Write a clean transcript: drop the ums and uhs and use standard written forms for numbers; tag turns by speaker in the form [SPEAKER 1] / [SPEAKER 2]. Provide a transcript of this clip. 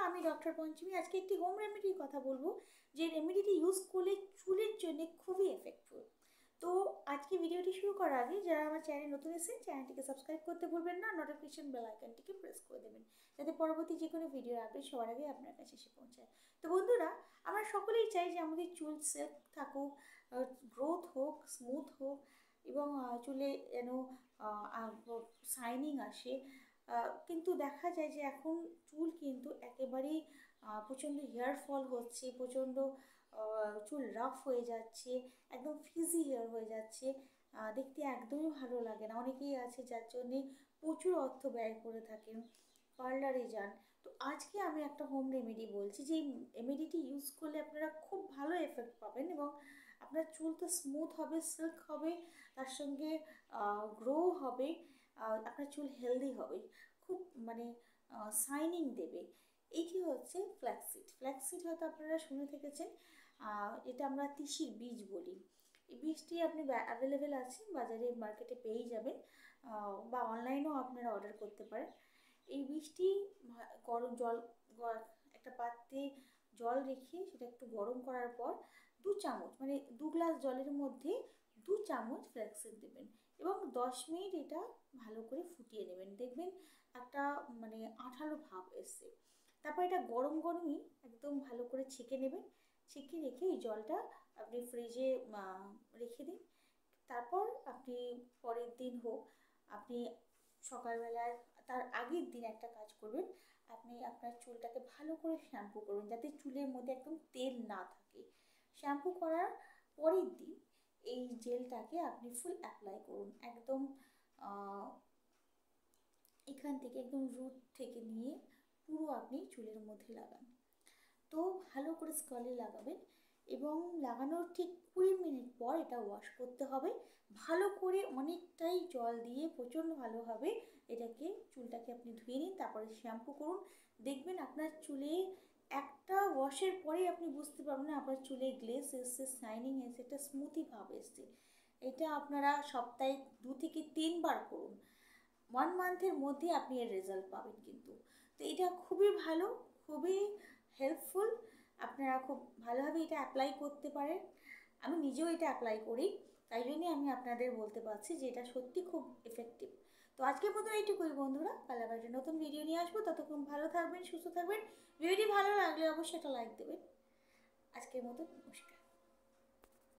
[SPEAKER 1] আমি ডক্টর পঞ্চমী। আজকে একটি হোম রেমেডির কথা বলবো, যে রেমেডিটি ইউজ করলে চুলের জন্য খুবই এফেক্টফুল। তো আজকে ভিডিওটি শুরু করার আগে যারা আমার চ্যানেল নতুন এসেছেন, চ্যানেলটিকে সাবস্ক্রাইব করতে ভুলবেন না, নোটিফিকেশন বেল আইকনটিকে প্রেস করে দেবেন, যাতে পরবর্তী যে কোনো ভিডিওর আপডেট সবার আগে আপনার কাছে এসে পৌঁছায়। তো বন্ধুরা, আমরা সকলেই চাই যে আমাদের চুল সিল্ক থাকুক, গ্রোথ হোক, স্মুথ হোক, এবং চুলে যেন শাইনিং আসে। কিন্তু দেখা যায় যে এখন চুল কিন্তু একেবারেই প্রচণ্ড হেয়ার ফল হচ্ছে, প্রচণ্ড চুল রাফ হয়ে যাচ্ছে, একদম ফ্রিজি হেয়ার হয়ে যাচ্ছে, দেখতে একদমই ভালো লাগে না। অনেকেই আছে যার জন্যে প্রচুর অর্থ ব্যয় করে থাকেন, পার্লারে যান। তো আজকে আমি একটা হোম রেমেডি বলছি, যে এই রেমেডিটি ইউজ করলে আপনারা খুব ভালো এফেক্ট পাবেন, এবং আপনার চুল তো স্মুথ হবে, সিল্ক হবে, তার সঙ্গে গ্রো হবে, আপনার চুল হেলদি হবে, খুব মানে শাইনিং দেবে। এইটি হচ্ছে ফ্ল্যাক্সিড। ফ্ল্যাক্সিড হয়তো আপনারা শুনে থেকেছেন, এটা আমরা তিসির বীজ বলি। এই বীজটি আপনি অ্যাভেলেবেল আছে বাজারে, মার্কেটে পেয়েই যাবেন, বা অনলাইনেও আপনারা অর্ডার করতে পারেন। এই বীজটি গরম জল, একটা পাত্রে জল রেখে সেটা একটু গরম করার পর 2 চামচ, মানে 2 গ্লাস জলের মধ্যে 2 চামচ ফ্ল্যাক্সিড দেবেন, এবং 10 মিনিট এটা ভালো করে ফুটিয়ে নেবেন। দেখবেন একটা মানে আঠালো ভাব এসছে। তারপর এটা গরম গরমই একদম ভালো করে ছেঁকে নেবেন। ছেঁকে রেখে এই জলটা আপনি ফ্রিজে রেখে দিন। তারপর আপনি পরের দিন হোক, আপনি সকালবেলায় তার আগের দিন একটা কাজ করবেন, আপনি আপনার চুলটাকে ভালো করে শ্যাম্পু করবেন, যাতে চুলের মধ্যে একদম তেল না থাকে। শ্যাম্পু করার পরের দিন এই জেলটাকে আপনি ফুল অ্যাপ্লাই করুন, একদম এখান থেকে একদম রুট থেকে নিয়ে পুরো আপনি চুলের মধ্যে লাগান। তো ভালো করে স্কালে লাগাবেন, এবং লাগানোর ঠিক 20 মিনিট পর এটা ওয়াশ করতে হবে ভালো করে, অনেকটাই জল দিয়ে প্রচণ্ড ভালোভাবে এটাকে চুলটাকে আপনি ধুয়ে নিন। তারপরে শ্যাম্পু করুন, দেখবেন আপনার চুলে একটা ওয়াশের পরেই আপনি বুঝতে পারবেন আপনার চুলে গ্লেস এসছে, শাইনিং এসছে, একটা স্মুথি ভাব এসছে। এটা আপনারা সপ্তাহে 2 থেকে 3 বার করুন, 1 মান্থের মধ্যে আপনি এর রেজাল্ট পাবেন কিন্তু। তো এটা খুবই ভালো, খুবই হেল্পফুল, আপনারা খুব ভালোভাবে এটা অ্যাপ্লাই করতে পারেন। আমি নিজেও এটা অ্যাপ্লাই করি, তাই জন্যই আমি আপনাদের বলতে পারছি যে এটা সত্যি খুব এফেক্টিভ। তো আজকের মতো এইটুকুই বন্ধুরা, কাল আবার একটা নতুন ভিডিও নিয়ে আসবো। ততক্ষণ ভালো থাকবেন, সুস্থ থাকবেন। ভিডিওটি ভালো লাগলে অবশ্যই একটা লাইক দেবেন। আজকের মতো নমস্কার।